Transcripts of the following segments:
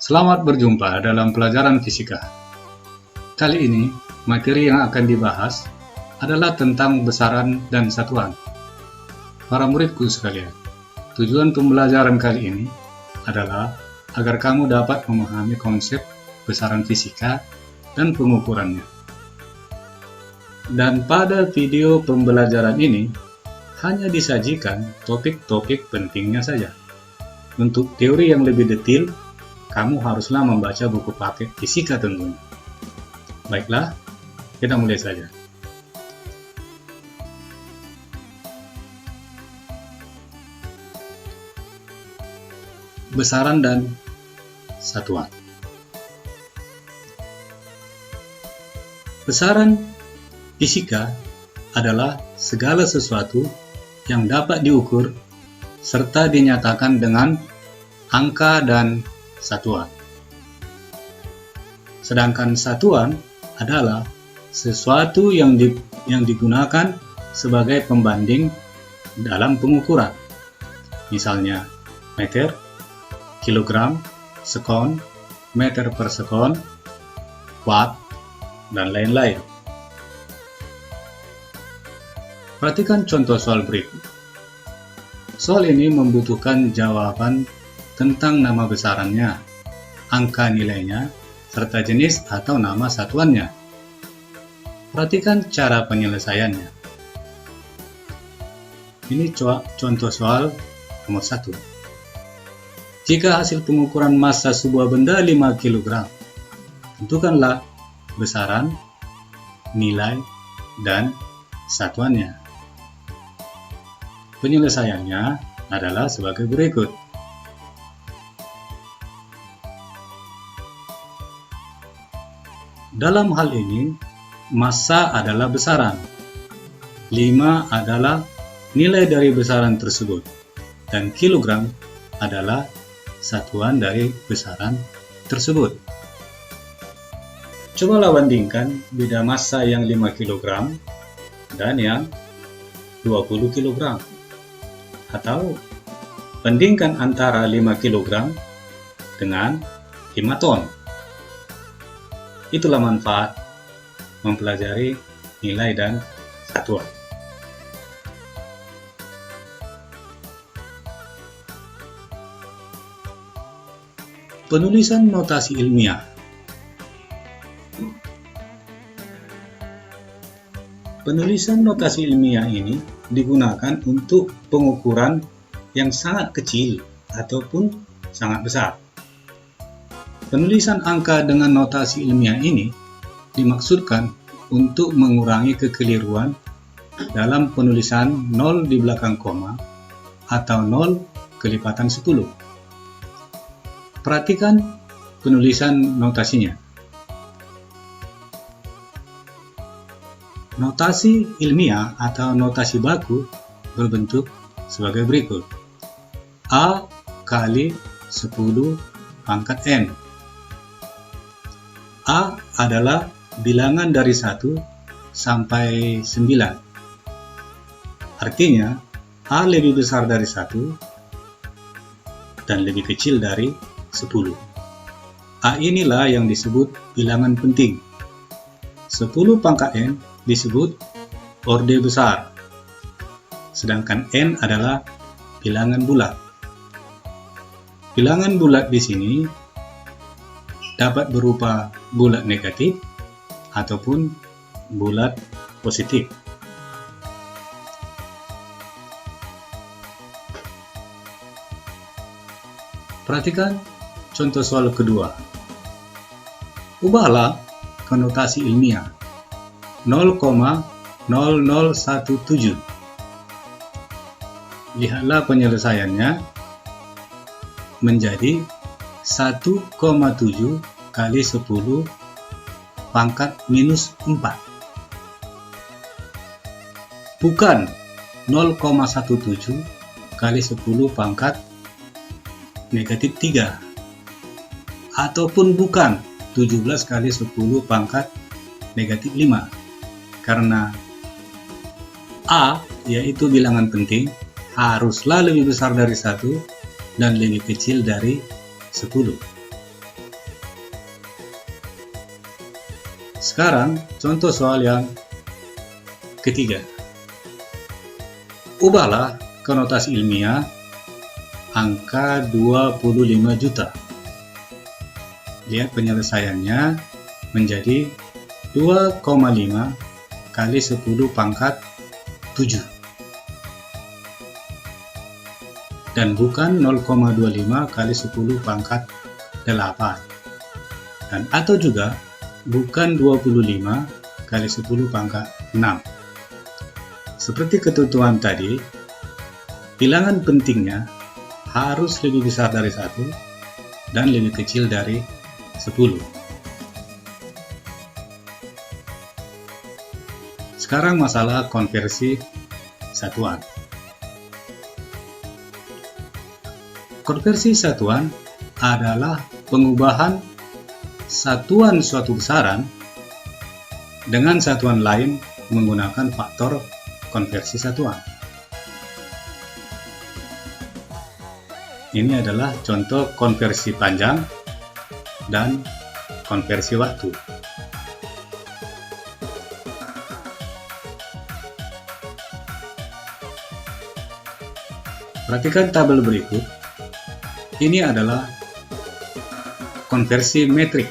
Selamat berjumpa dalam pelajaran fisika. Kali ini, materi yang akan dibahas adalah tentang besaran dan satuan. Para muridku sekalian, tujuan pembelajaran kali ini adalah agar kamu dapat memahami konsep besaran fisika dan pengukurannya. Dan pada video pembelajaran ini, hanya disajikan topik-topik pentingnya saja. Untuk teori yang lebih detail, kamu haruslah membaca buku paket fisika tentunya. Baiklah, kita mulai saja. Besaran dan satuan. Besaran fisika adalah segala sesuatu yang dapat diukur serta dinyatakan dengan angka dan satuan. Sedangkan satuan adalah sesuatu yang digunakan sebagai pembanding dalam pengukuran. Misalnya meter, kilogram, sekon, meter per sekon, watt, dan lain-lain. Perhatikan contoh soal berikut. Soal ini membutuhkan jawaban tentang nama besarannya, angka nilainya, serta jenis atau nama satuannya. Perhatikan cara penyelesaiannya. Ini contoh soal nomor 1. Jika hasil pengukuran massa sebuah benda 5 kg, tentukanlah besaran, nilai, dan satuannya. Penyelesaiannya adalah sebagai berikut. Dalam hal ini, massa adalah besaran, 5 adalah nilai dari besaran tersebut, dan kilogram adalah satuan dari besaran tersebut. Cobalah bandingkan beda massa yang 5 kg dan yang 20 kg. Atau bandingkan antara 5 kg dengan 5 ton. Itulah manfaat mempelajari nilai dan satuan. Penulisan notasi ilmiah. Penulisan notasi ilmiah ini digunakan untuk pengukuran yang sangat kecil ataupun sangat besar. Penulisan angka dengan notasi ilmiah ini dimaksudkan untuk mengurangi kekeliruan dalam penulisan 0 di belakang koma atau 0 kelipatan 10. Perhatikan penulisan notasinya. Notasi ilmiah atau notasi baku berbentuk sebagai berikut. A kali 10 pangkat N. A adalah bilangan dari 1 sampai 9. Artinya, A lebih besar dari 1 dan lebih kecil dari 10. A inilah yang disebut bilangan penting. 10 pangkat N disebut orde besar, sedangkan N adalah bilangan bulat. Bilangan bulat di sini dapat berupa bulat negatif ataupun bulat positif. Perhatikan contoh soal kedua. Ubahlah ke notasi ilmiah 0,0017. Lihatlah penyelesaiannya menjadi 1,7 kali 10 pangkat minus 4. Bukan 0,17 kali 10 pangkat negatif 3. Ataupun bukan 17 kali 10 pangkat negatif 5. Karena A, yaitu bilangan penting, haruslah lebih besar dari 1 dan lebih kecil dari 10. Sekarang contoh soal yang ketiga. Ubahlah ke notasi ilmiah angka 25 juta. Lihat penyelesaiannya menjadi 2,5 kali 10 pangkat 7 dan bukan 0,25 kali 10 pangkat 8, dan atau juga bukan 25 kali 10 pangkat 6. Seperti ketentuan tadi, bilangan pentingnya harus lebih besar dari 1 dan lebih kecil dari 10. Sekarang masalah konversi satuan. Konversi satuan adalah pengubahan satuan suatu besaran dengan satuan lain menggunakan faktor konversi satuan. Ini adalah contoh konversi panjang dan konversi waktu. Perhatikan tabel berikut. Ini adalah konversi metrik.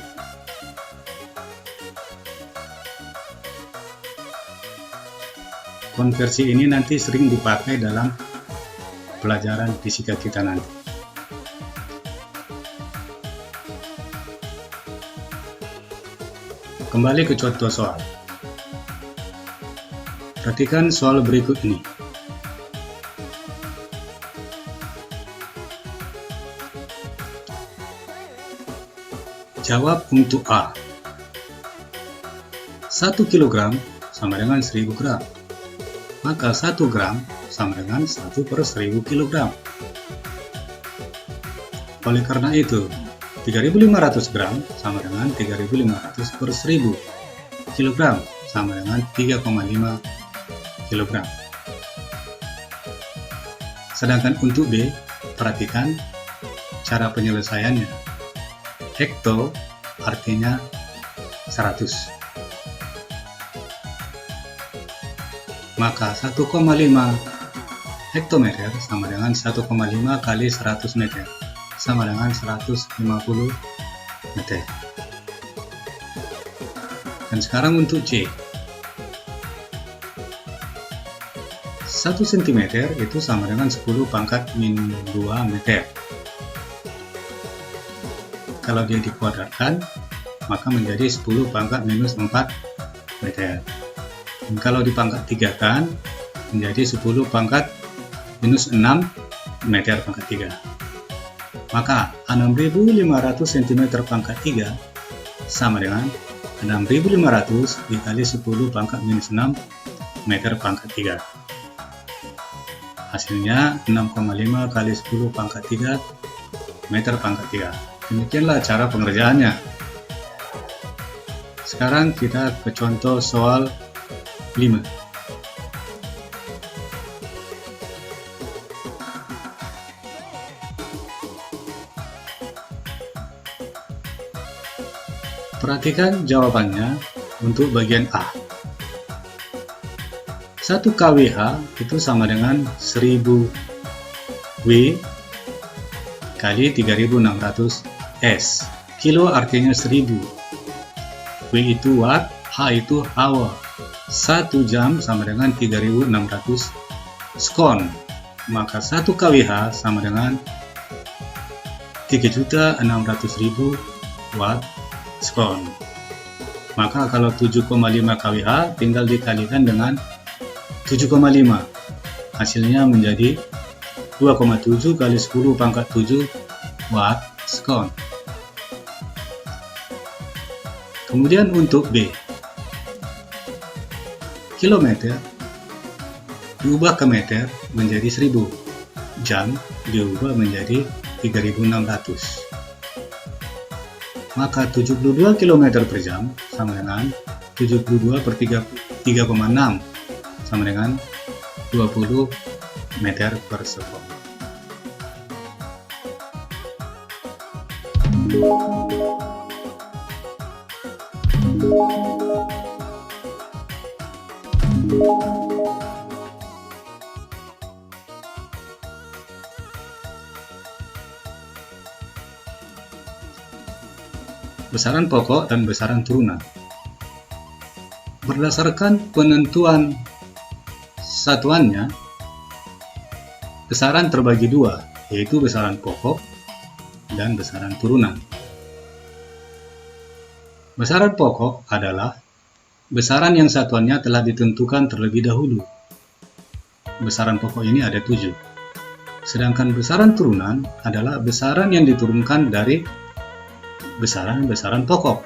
Konversi ini nanti sering dipakai dalam pelajaran fisika kita nanti. Kembali ke contoh soal. Perhatikan soal berikut ini. Jawab untuk A. 1 kg sama dengan 1000 gram. Maka 1 gram sama dengan 1/1000 kg. Oleh karena itu, 3500 gram sama dengan 3500/1000 kg sama dengan 3,5 kg. Sedangkan untuk B, perhatikan cara penyelesaiannya. Hekto artinya 100. Maka 1,5 hektometer sama dengan 1,5 kali 100 meter sama dengan 150 meter. Dan sekarang untuk C. 1 cm itu sama dengan 10 pangkat min 2 meter. Kalau dia dikuadratkan, maka menjadi 10 pangkat minus 4 meter. Dan kalau dipangkat 3 kan, menjadi 10 pangkat minus 6 meter pangkat 3. Maka 6500 cm pangkat 3 sama dengan 6500 dikali 10 pangkat minus 6 meter pangkat 3. Hasilnya 6,5 kali 10 pangkat 3 meter pangkat 3. Demikianlah cara pengerjaannya. Sekarang kita ke contoh soal 5. Perhatikan jawabannya untuk bagian A. 1 kWh itu sama dengan 1000 W kali 3600 S. Kilo artinya 1000. W itu watt, H itu hour. 1 jam sama dengan 3600 skon. Maka 1 kWh sama dengan 3.600.000 watt skon. Maka kalau 7,5 kWh tinggal dikalikan dengan 7,5. Hasilnya menjadi 2,7 kali 10 pangkat 7 watt skon. Kemudian untuk B, kilometer diubah ke meter menjadi 1000, jam diubah menjadi 3600. Maka 72 km per jam sama dengan 72 per 3,6 sama dengan 20 meter per sekon. Besaran pokok dan besaran turunan. Berdasarkan penentuan satuannya, besaran terbagi dua, yaitu besaran pokok dan besaran turunan. Besaran pokok adalah besaran yang satuannya telah ditentukan terlebih dahulu. Besaran pokok ini ada 7. Sedangkan besaran turunan adalah besaran yang diturunkan dari besaran-besaran pokok.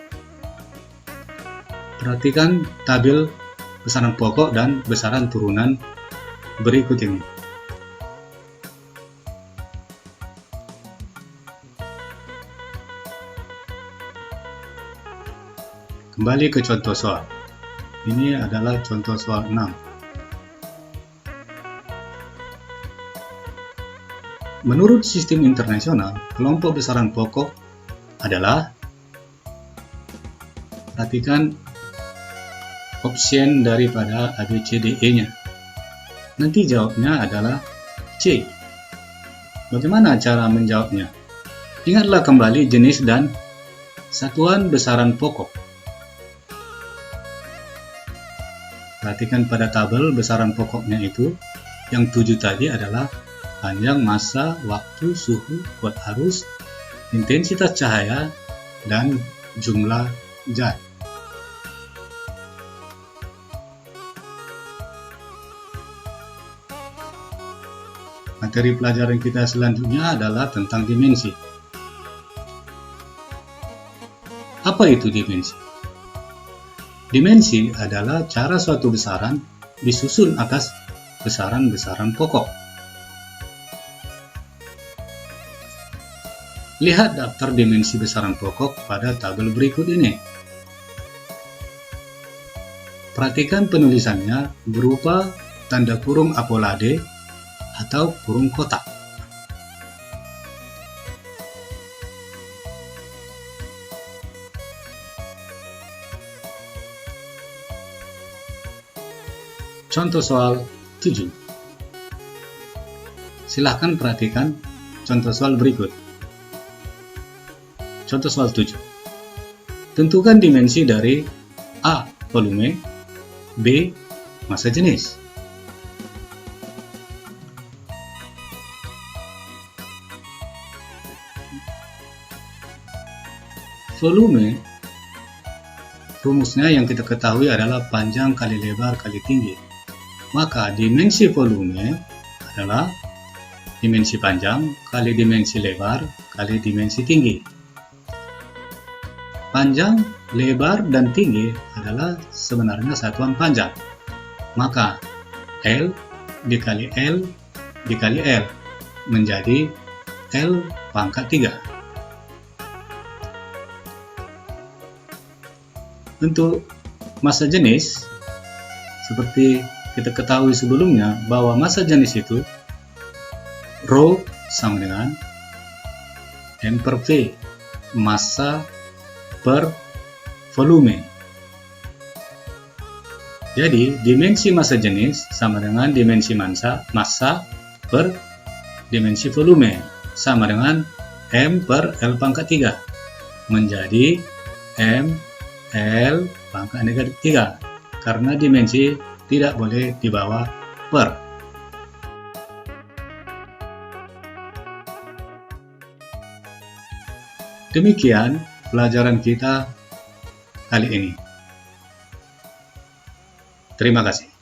Perhatikan tabel besaran pokok dan besaran turunan berikut ini. Kembali ke contoh soal. Ini adalah contoh soal 6. Menurut sistem internasional, kelompok besaran pokok adalah, perhatikan option daripada ABCDE-nya. Nanti jawabnya adalah C. Bagaimana cara menjawabnya? Ingatlah kembali jenis dan satuan besaran pokok. Perhatikan pada tabel besaran pokoknya itu, yang 7 tadi adalah panjang, massa, waktu, suhu, kuat arus, intensitas cahaya, dan jumlah zat. Materi pelajaran kita selanjutnya adalah tentang dimensi. Apa itu dimensi? Dimensi adalah cara suatu besaran disusun atas besaran-besaran pokok. Lihat daftar dimensi besaran pokok pada tabel berikut ini. Perhatikan penulisannya berupa tanda kurung apolade atau kurung kotak. Contoh soal 7. Silahkan perhatikan contoh soal berikut. Contoh soal 7. Tentukan dimensi dari A. Volume, B. Massa jenis. Volume, rumusnya yang kita ketahui adalah panjang kali lebar kali tinggi. Maka dimensi volume adalah dimensi panjang kali dimensi lebar kali dimensi tinggi. Panjang, lebar, dan tinggi adalah sebenarnya satuan panjang. Maka L dikali L dikali L menjadi L pangkat 3. Untuk massa jenis, seperti kita ketahui sebelumnya bahwa massa jenis itu Rho sama dengan M per V, massa per volume. Jadi dimensi massa jenis sama dengan dimensi massa per dimensi volume sama dengan M per L pangkat 3 menjadi M L pangkat negatif 3 karena dimensi tidak boleh dibawa per. Demikian pelajaran kita kali ini. Terima kasih.